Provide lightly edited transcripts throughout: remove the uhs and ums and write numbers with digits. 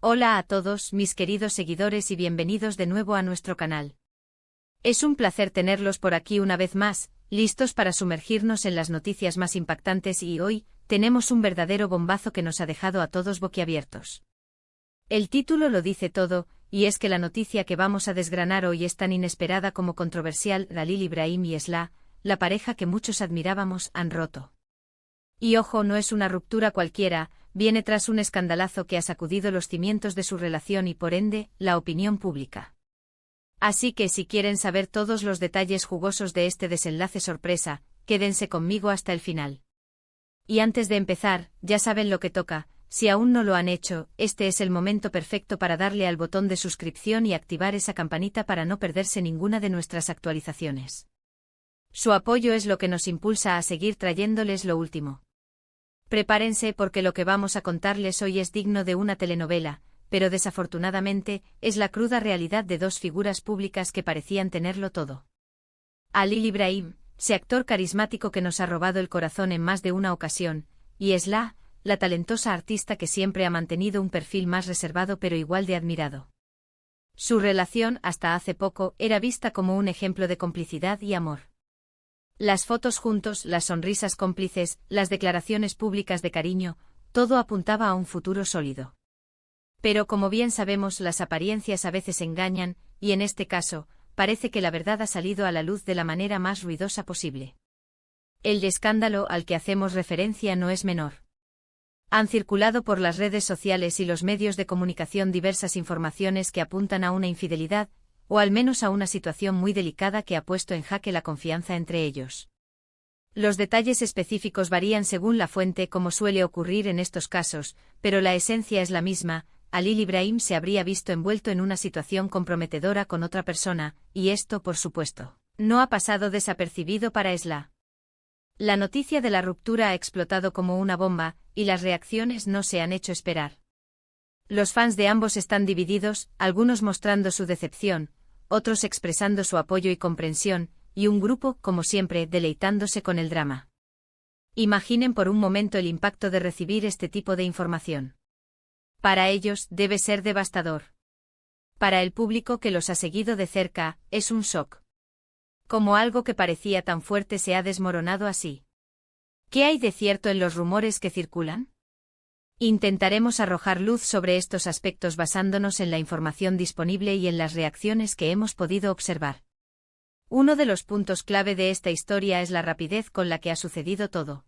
Hola a todos, mis queridos seguidores, y bienvenidos de nuevo a nuestro canal. Es un placer tenerlos por aquí una vez más, listos para sumergirnos en las noticias más impactantes, y hoy tenemos un verdadero bombazo que nos ha dejado a todos boquiabiertos. El título lo dice todo, y es que la noticia que vamos a desgranar hoy es tan inesperada como controversial. Khalil Ibrahim y Esla, la pareja que muchos admirábamos, han roto. Y ojo, no es una ruptura cualquiera, viene tras un escandalazo que ha sacudido los cimientos de su relación y por ende, la opinión pública. Así que si quieren saber todos los detalles jugosos de este desenlace sorpresa, quédense conmigo hasta el final. Y antes de empezar, ya saben lo que toca, si aún no lo han hecho, este es el momento perfecto para darle al botón de suscripción y activar esa campanita para no perderse ninguna de nuestras actualizaciones. Su apoyo es lo que nos impulsa a seguir trayéndoles lo último. Prepárense porque lo que vamos a contarles hoy es digno de una telenovela, pero desafortunadamente, es la cruda realidad de dos figuras públicas que parecían tenerlo todo. Khalil Ibrahim, ese actor carismático que nos ha robado el corazón en más de una ocasión, y Esla, la talentosa artista que siempre ha mantenido un perfil más reservado pero igual de admirado. Su relación, hasta hace poco, era vista como un ejemplo de complicidad y amor. Las fotos juntos, las sonrisas cómplices, las declaraciones públicas de cariño, todo apuntaba a un futuro sólido. Pero como bien sabemos, las apariencias a veces engañan, y en este caso, parece que la verdad ha salido a la luz de la manera más ruidosa posible. El escándalo al que hacemos referencia no es menor. Han circulado por las redes sociales y los medios de comunicación diversas informaciones que apuntan a una infidelidad, o al menos a una situación muy delicada que ha puesto en jaque la confianza entre ellos. Los detalles específicos varían según la fuente, como suele ocurrir en estos casos, pero la esencia es la misma. Khalil Ibrahim se habría visto envuelto en una situación comprometedora con otra persona, y esto, por supuesto, no ha pasado desapercibido para Esla. La noticia de la ruptura ha explotado como una bomba, y las reacciones no se han hecho esperar. Los fans de ambos están divididos, algunos mostrando su decepción, otros expresando su apoyo y comprensión, y un grupo, como siempre, deleitándose con el drama. Imaginen por un momento el impacto de recibir este tipo de información. Para ellos, debe ser devastador. Para el público que los ha seguido de cerca, es un shock. Como algo que parecía tan fuerte se ha desmoronado así. ¿Qué hay de cierto en los rumores que circulan? Intentaremos arrojar luz sobre estos aspectos basándonos en la información disponible y en las reacciones que hemos podido observar. Uno de los puntos clave de esta historia es la rapidez con la que ha sucedido todo.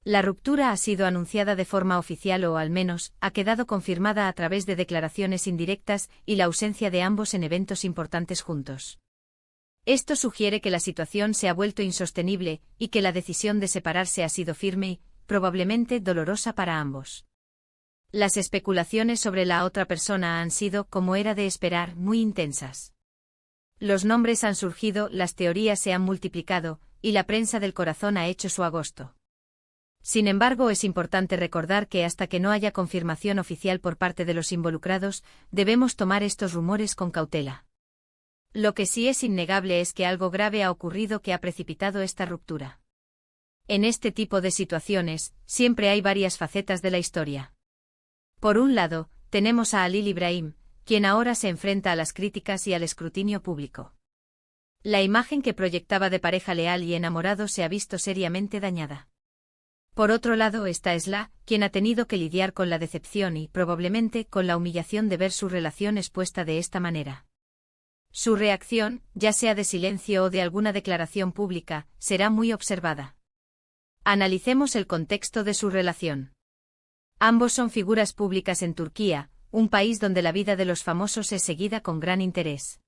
La ruptura ha sido anunciada de forma oficial, o al menos, ha quedado confirmada a través de declaraciones indirectas y la ausencia de ambos en eventos importantes juntos. Esto sugiere que la situación se ha vuelto insostenible y que la decisión de separarse ha sido firme y, probablemente, dolorosa para ambos. Las especulaciones sobre la otra persona han sido, como era de esperar, muy intensas. Los nombres han surgido, las teorías se han multiplicado, y la prensa del corazón ha hecho su agosto. Sin embargo, es importante recordar que hasta que no haya confirmación oficial por parte de los involucrados, debemos tomar estos rumores con cautela. Lo que sí es innegable es que algo grave ha ocurrido que ha precipitado esta ruptura. En este tipo de situaciones, siempre hay varias facetas de la historia. Por un lado, tenemos a Khalil Ibrahim, quien ahora se enfrenta a las críticas y al escrutinio público. La imagen que proyectaba de pareja leal y enamorado se ha visto seriamente dañada. Por otro lado está Esla, quien ha tenido que lidiar con la decepción y, probablemente, con la humillación de ver su relación expuesta de esta manera. Su reacción, ya sea de silencio o de alguna declaración pública, será muy observada. Analicemos el contexto de su relación. Ambos son figuras públicas en Turquía, un país donde la vida de los famosos es seguida con gran interés.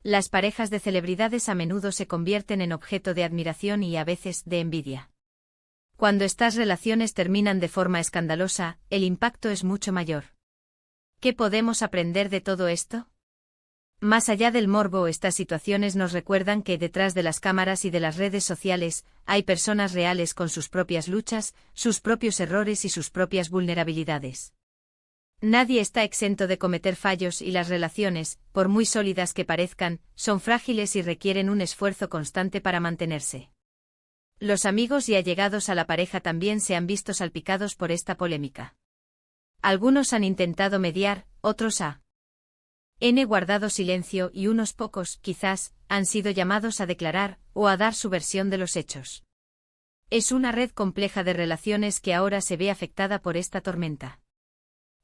Las parejas de celebridades a menudo se convierten en objeto de admiración y a veces de envidia. Cuando estas relaciones terminan de forma escandalosa, el impacto es mucho mayor. ¿Qué podemos aprender de todo esto? Más allá del morbo, estas situaciones nos recuerdan que detrás de las cámaras y de las redes sociales, hay personas reales con sus propias luchas, sus propios errores y sus propias vulnerabilidades. Nadie está exento de cometer fallos y las relaciones, por muy sólidas que parezcan, son frágiles y requieren un esfuerzo constante para mantenerse. Los amigos y allegados a la pareja también se han visto salpicados por esta polémica. Algunos han intentado mediar, otros han guardado silencio y unos pocos, quizás, han sido llamados a declarar o a dar su versión de los hechos. Es una red compleja de relaciones que ahora se ve afectada por esta tormenta.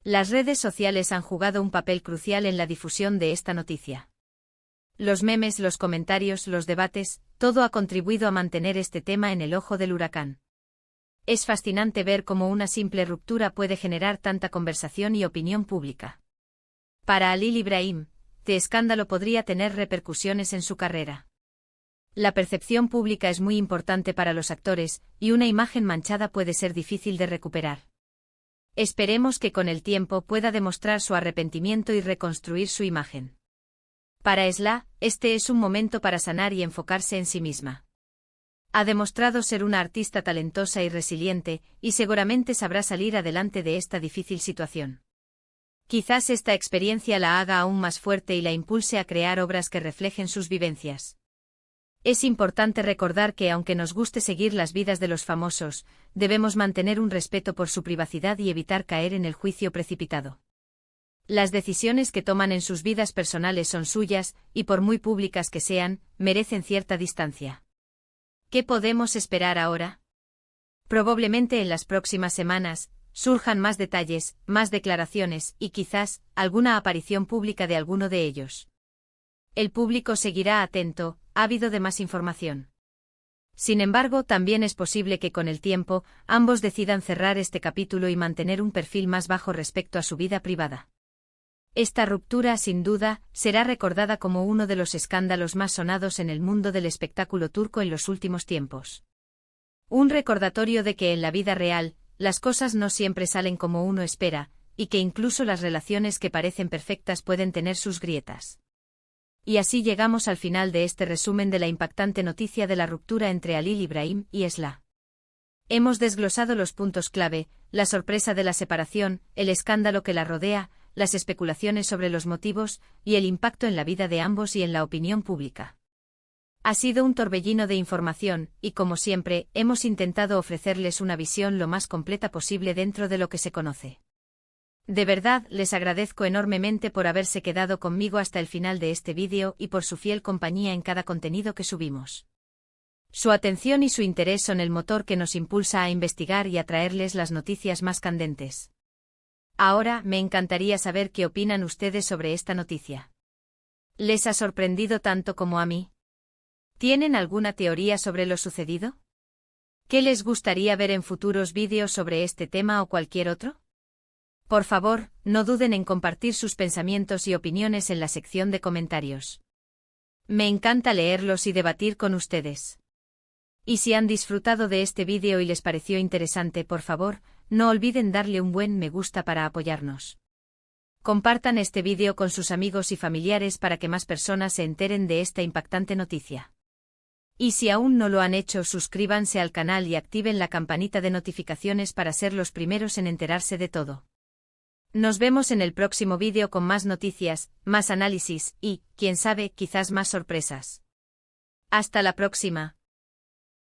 Las redes sociales han jugado un papel crucial en la difusión de esta noticia. Los memes, los comentarios, los debates, todo ha contribuido a mantener este tema en el ojo del huracán. Es fascinante ver cómo una simple ruptura puede generar tanta conversación y opinión pública. Para Halil Ibrahim, este escándalo podría tener repercusiones en su carrera. La percepción pública es muy importante para los actores, y una imagen manchada puede ser difícil de recuperar. Esperemos que con el tiempo pueda demostrar su arrepentimiento y reconstruir su imagen. Para Esla, este es un momento para sanar y enfocarse en sí misma. Ha demostrado ser una artista talentosa y resiliente, y seguramente sabrá salir adelante de esta difícil situación. Quizás esta experiencia la haga aún más fuerte y la impulse a crear obras que reflejen sus vivencias. Es importante recordar que aunque nos guste seguir las vidas de los famosos, debemos mantener un respeto por su privacidad y evitar caer en el juicio precipitado. Las decisiones que toman en sus vidas personales son suyas, y por muy públicas que sean, merecen cierta distancia. ¿Qué podemos esperar ahora? Probablemente en las próximas semanas surjan más detalles, más declaraciones y quizás alguna aparición pública de alguno de ellos. El público seguirá atento, ávido de más información. Sin embargo, también es posible que con el tiempo, ambos decidan cerrar este capítulo y mantener un perfil más bajo respecto a su vida privada. Esta ruptura, sin duda, será recordada como uno de los escándalos más sonados en el mundo del espectáculo turco en los últimos tiempos. Un recordatorio de que en la vida real, las cosas no siempre salen como uno espera, y que incluso las relaciones que parecen perfectas pueden tener sus grietas. Y así llegamos al final de este resumen de la impactante noticia de la ruptura entre Halil Ibrahim y Esla. Hemos desglosado los puntos clave, la sorpresa de la separación, el escándalo que la rodea, las especulaciones sobre los motivos, y el impacto en la vida de ambos y en la opinión pública. Ha sido un torbellino de información, y como siempre, hemos intentado ofrecerles una visión lo más completa posible dentro de lo que se conoce. De verdad, les agradezco enormemente por haberse quedado conmigo hasta el final de este vídeo y por su fiel compañía en cada contenido que subimos. Su atención y su interés son el motor que nos impulsa a investigar y a traerles las noticias más candentes. Ahora, me encantaría saber qué opinan ustedes sobre esta noticia. ¿Les ha sorprendido tanto como a mí? ¿Tienen alguna teoría sobre lo sucedido? ¿Qué les gustaría ver en futuros vídeos sobre este tema o cualquier otro? Por favor, no duden en compartir sus pensamientos y opiniones en la sección de comentarios. Me encanta leerlos y debatir con ustedes. Y si han disfrutado de este vídeo y les pareció interesante, por favor, no olviden darle un buen me gusta para apoyarnos. Compartan este vídeo con sus amigos y familiares para que más personas se enteren de esta impactante noticia. Y si aún no lo han hecho, suscríbanse al canal y activen la campanita de notificaciones para ser los primeros en enterarse de todo. Nos vemos en el próximo vídeo con más noticias, más análisis y, quién sabe, quizás más sorpresas. Hasta la próxima.